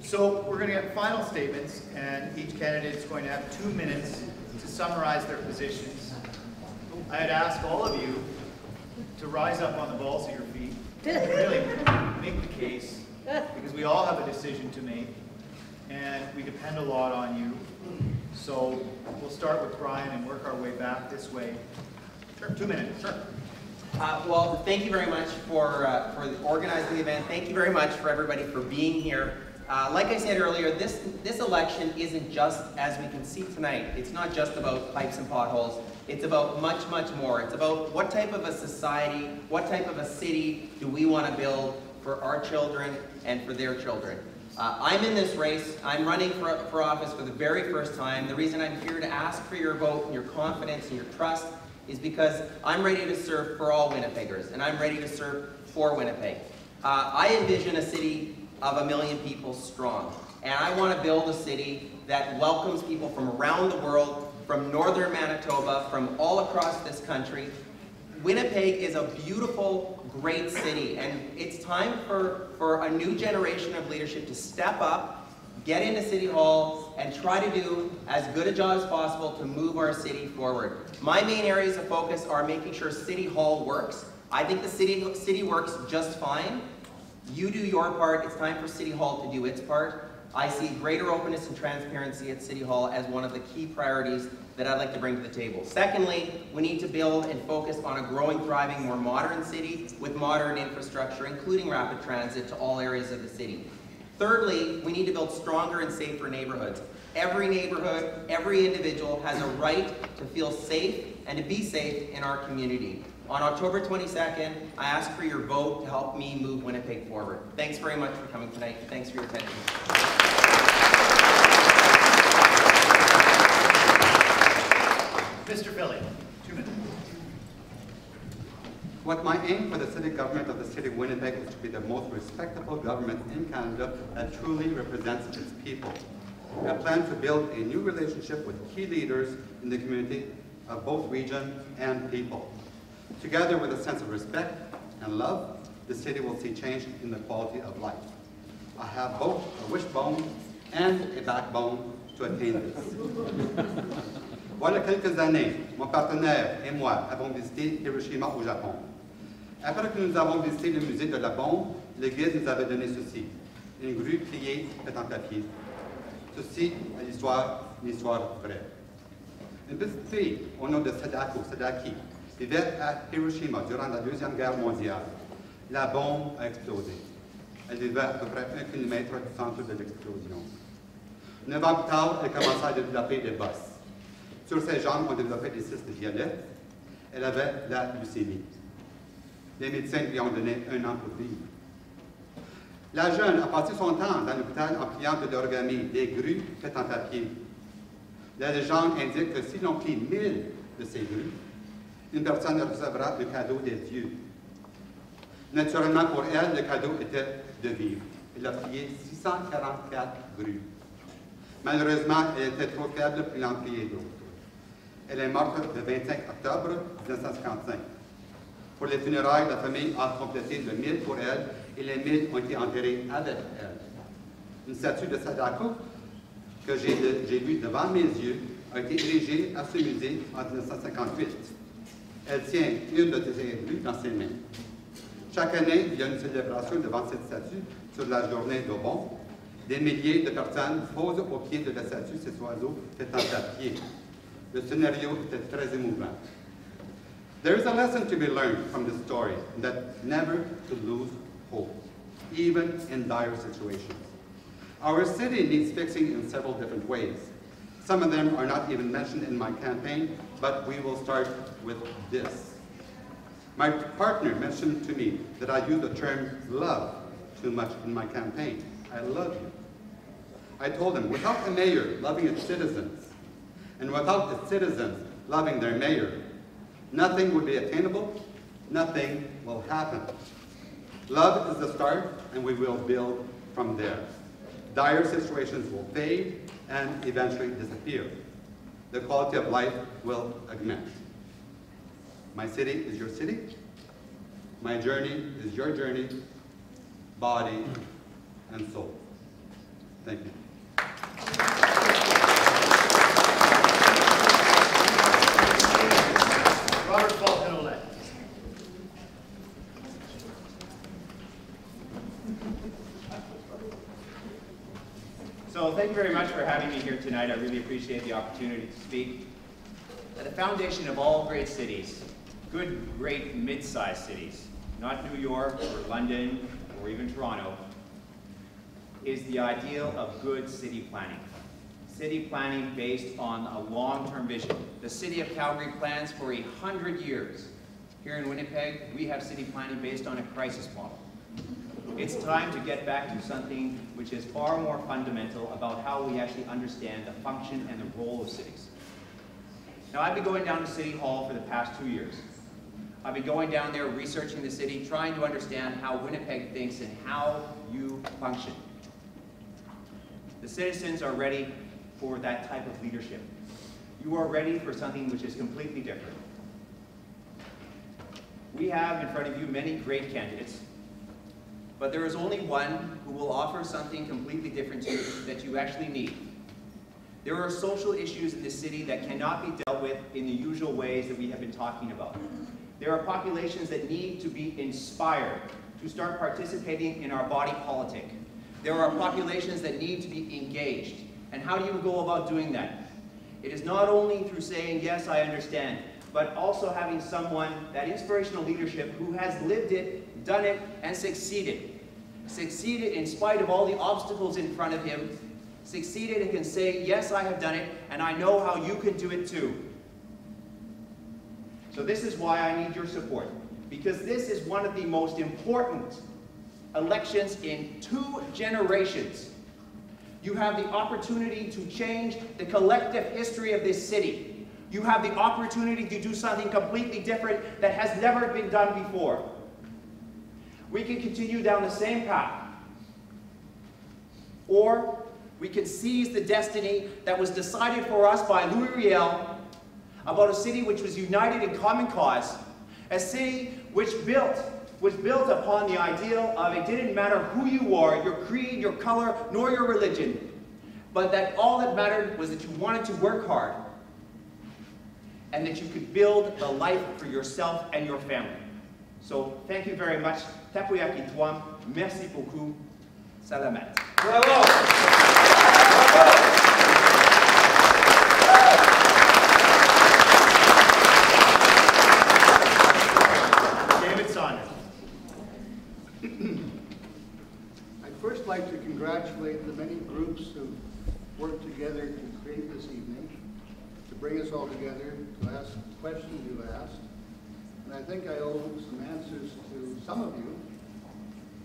So we're going to get final statements, and each candidate is going to have 2 minutes to summarize their positions. I'd ask all of you to rise up on the balls of your feet and really make the case, because we all have a decision to make, and we depend a lot on you. So we'll start with Brian and work our way back this way. Sure, 2 minutes. Sure. Well, thank you very much for organizing the event. Thank you very much for everybody for being here. Like I said earlier, this election isn't just, as we can see tonight, it's not just about pipes and potholes. It's about much, much more. It's about what type of a society, what type of a city do we want to build for our children and for their children. I'm in this race. I'm running for office for the very first time. The reason I'm here to ask for your vote and your confidence and your trust is because I'm ready to serve for all Winnipeggers, and I'm ready to serve for Winnipeg. I envision a city of 1 million people strong, and I want to build a city that welcomes people from around the world, from northern Manitoba, from all across this country. Winnipeg is a beautiful, great city, and it's time for a new generation of leadership to step up, get into City Hall, and try to do as good a job as possible to move our city forward. My main areas of focus are making sure City Hall works. I think the city works just fine. You do your part. It's time for City Hall to do its part. I see greater openness and transparency at City Hall as one of the key priorities that I'd like to bring to the table. Secondly, we need to build and focus on a growing, thriving, more modern city with modern infrastructure, including rapid transit to all areas of the city. Thirdly, we need to build stronger and safer neighborhoods. Every neighborhood, every individual has a right to feel safe and to be safe in our community. On October 22nd, I ask for your vote to help me move Winnipeg forward. Thanks very much for coming tonight. Thanks for your attention. Mr. Fillion, 2 minutes. What my aim for the city government of the city of Winnipeg is to be the most respectable government in Canada that truly represents its people. I plan to build a new relationship with key leaders in the community of both region and people. Together with a sense of respect and love, the city will see change in the quality of life. I have both a wishbone and a backbone to attain this. Voilà quelques années, mon partenaire et moi avons visité Hiroshima au Japon. Après que nous avons visité le musée de la bombe, le guide nous avait donné ceci, une grue pliée faite en papier. Ceci est l'histoire, une histoire vraie. Une petite fille au nom de Sadaki, vivait à Hiroshima durant la Deuxième Guerre mondiale. La bombe a explosé. Elle vivait à peu près 1 kilomètre du centre de l'explosion. 9 ans plus tard, elle commença à développer des bosses. Sur ses jambes, on développait des cystes violets. Elle avait la leucémie. Les médecins lui ont donné 1 an pour vivre. La jeune a passé son temps dans l'hôpital en pliant de l'origami, des grues faites en papier. La légende indique que si l'on plie 1000 de ces grues, une personne recevra le cadeau des dieux. Naturellement, pour elle, le cadeau était de vivre. Elle a plié 644 grues. Malheureusement, elle était trop faible pour en plier d'autres. Elle est morte le 25 octobre 1955. Pour les funérailles, la famille a complété le 1000 pour elle et les 1000 ont été enterrés avec elle. Une statue de Sadako que j'ai vue devant mes yeux a été érigée à ce musée en 1958. Elle tient une de ces grues dans ses mains. Chaque année, il y a une célébration devant cette statue sur la journée d'Aubon. Des milliers de personnes posent au pied de la statue ces oiseaux faits en papier. Le scénario était très émouvant. There is a lesson to be learned from this story, that never to lose hope, even in dire situations. Our city needs fixing in several different ways. Some of them are not even mentioned in my campaign, but we will start with this. My partner mentioned to me that I use the term love too much in my campaign. I love you. I told him, without the mayor loving its citizens, and without the citizens loving their mayor, nothing will be attainable, nothing will happen. Love is the start, and we will build from there. Dire situations will fade and eventually disappear. The quality of life will augment. My city is your city. My journey is your journey, body and soul. Thank you. Robert-Falcon Ouellette. So thank you very much for having me here tonight. I really appreciate the opportunity to speak. At the foundation of all great cities, good, great, mid-sized cities, not New York or London or even Toronto, is the ideal of good city planning. City planning based on a long-term vision. The city of Calgary plans for 100 years. Here in Winnipeg, we have city planning based on a crisis model. It's time to get back to something which is far more fundamental about how we actually understand the function and the role of cities. Now, I've been going down to City Hall for the past 2 years. I've been going down there researching the city, trying to understand how Winnipeg thinks and how you function. The citizens are ready for that type of leadership. You are ready for something which is completely different. We have in front of you many great candidates, but there is only one who will offer something completely different to you that you actually need. There are social issues in this city that cannot be dealt with in the usual ways that we have been talking about. There are populations that need to be inspired to start participating in our body politic. There are populations that need to be engaged. And how do you go about doing that? It is not only through saying, yes, I understand, but also having someone, that inspirational leadership, who has lived it, done it, and succeeded. Succeeded in spite of all the obstacles in front of him. Succeeded and can say, yes, I have done it, and I know how you can do it too. So this is why I need your support, because this is one of the most important elections in 2 generations. You have the opportunity to change the collective history of this city. You have the opportunity to do something completely different that has never been done before. We can continue down the same path, or we can seize the destiny that was decided for us by Louis Riel about a city which was united in common cause, a city which was built upon the ideal of it didn't matter who you are, your creed, your color, nor your religion, but that all that mattered was that you wanted to work hard and that you could build the life for yourself and your family. So thank you very much. Tapuyaki Tuam. Merci beaucoup. Salamat. Bravo! David Sanders. I'd first like to congratulate the many groups who worked together to create this evening, to bring us all together, to ask the questions you've asked. And I think I owe some answers to some of you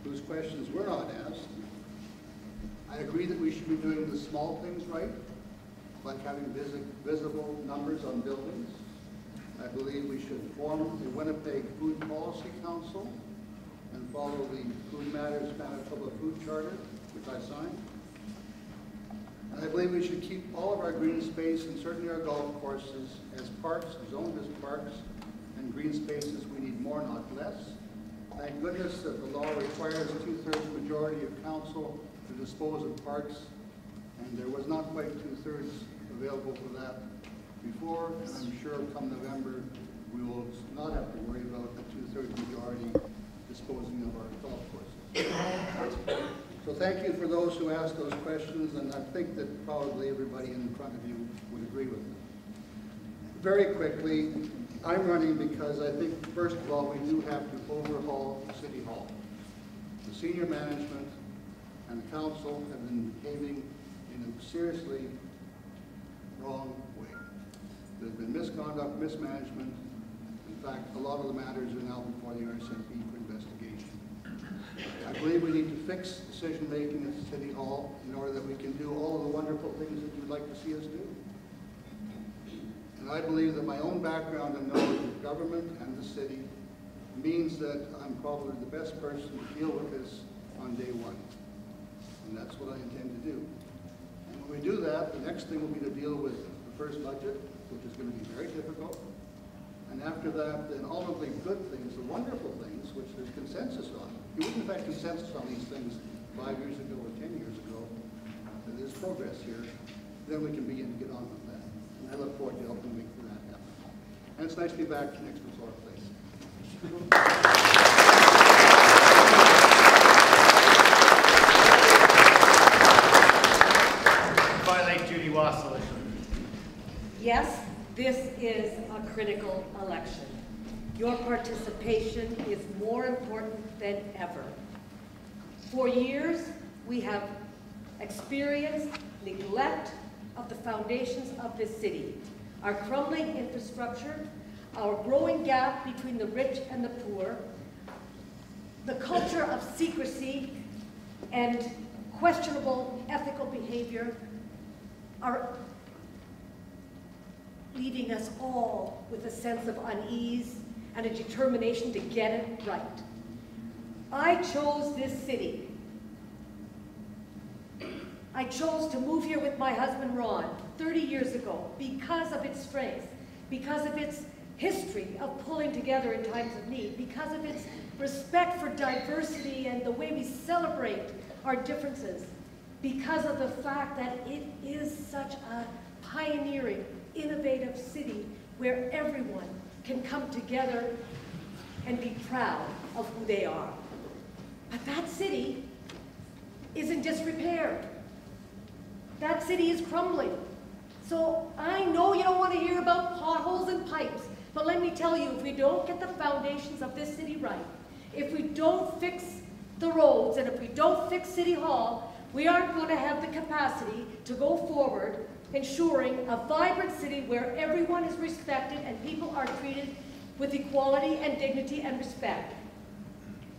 whose questions were not asked. I agree that we should be doing the small things right, like having visible numbers on buildings. I believe we should form the Winnipeg Food Policy Council and follow the Food Matters Manitoba Food Charter, which I signed. And I believe we should keep all of our green space and certainly our golf courses as parks, zoned as parks, and green spaces we need more, not less. Thank goodness that the law requires a 2/3 majority of council to dispose of parks, and there was not quite 2/3 available for that before, and I'm sure come November we will not have to worry about a 2/3 majority disposing of our golf courses. So thank you for those who asked those questions, and I think that probably everybody in front of you would agree with them. Very quickly, I'm running because I think, first of all, we do have to overhaul City Hall. The senior management and the council have been behaving in a seriously wrong way. There's been misconduct, mismanagement. In fact, a lot of the matters are now before the RCMP for investigation. I believe we need to fix decision-making at City Hall in order that we can do all of the wonderful things that you'd like to see us do. And I believe that my own background in knowledge of government and the city means that I'm probably the best person to deal with this on day one. And that's what I intend to do. And when we do that, the next thing will be to deal with the first budget, which is going to be very difficult. And after that, then all of the good things, the wonderful things, which there's consensus on. You wouldn't have had consensus on these things 5 years ago or 10 years ago. progress here, then we can begin to get on with that. And I look forward to helping make that happen. And it's nice to be back next to our place. Finally, Judy Wasylycia. Yes, this is a critical election. Your participation is more important than ever. For years, we have experienced neglect of the foundations of this city. Our crumbling infrastructure, our growing gap between the rich and the poor, the culture of secrecy and questionable ethical behavior are leaving us all with a sense of unease and a determination to get it right. I chose this city. I chose to move here with my husband Ron 30 years ago because of its strengths, because of its history of pulling together in times of need, because of its respect for diversity and the way we celebrate our differences, because of the fact that it is such a pioneering, innovative city where everyone can come together and be proud of who they are. But that city is in disrepair. That city is crumbling. So I know you don't want to hear about potholes and pipes, but let me tell you, if we don't get the foundations of this city right, if we don't fix the roads, and if we don't fix City Hall, we aren't going to have the capacity to go forward ensuring a vibrant city where everyone is respected and people are treated with equality and dignity and respect.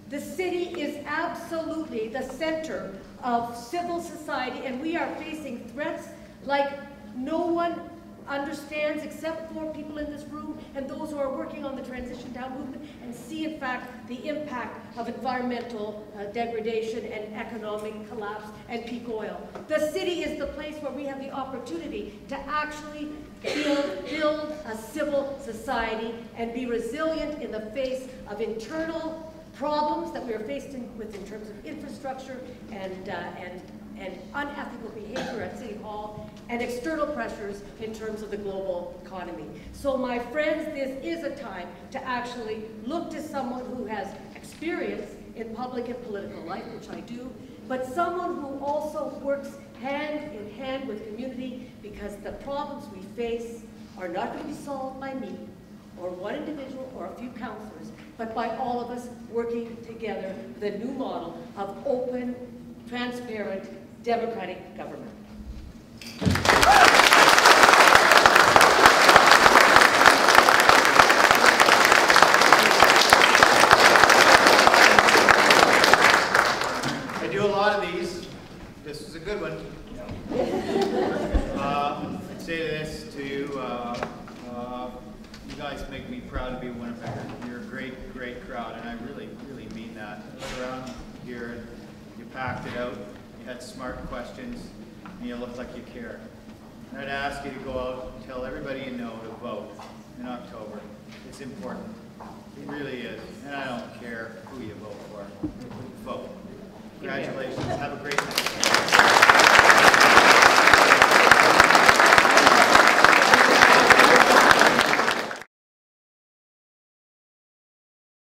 The city is absolutely the center of civil society, and we are facing threats like no one understands except for people in this room and those who are working on the Transition Down movement and see, in fact, the impact of environmental degradation and economic collapse and peak oil. The city is the place where we have the opportunity to actually build a civil society and be resilient in the face of internal problems that we are faced with in terms of infrastructure and unethical behavior at City Hall and external pressures in terms of the global economy. So my friends, this is a time to actually look to someone who has experience in public and political life, which I do, but someone who also works hand in hand with community, because the problems we face are not going to be solved by me or one individual or a few councillors, but by all of us working together the new model of open, transparent, democratic government. I do a lot of these. This is a good one. I'd say this to you. You guys make me proud to be a Winnipegger. You're a great, great crowd, and I really, really mean that. I look around here, and you packed it out. You had smart questions, and you look like you care. And I'd ask you to go out and tell everybody you know to vote in October. It's important. It really is. And I don't care who you vote for. Vote. Congratulations. Have a great night.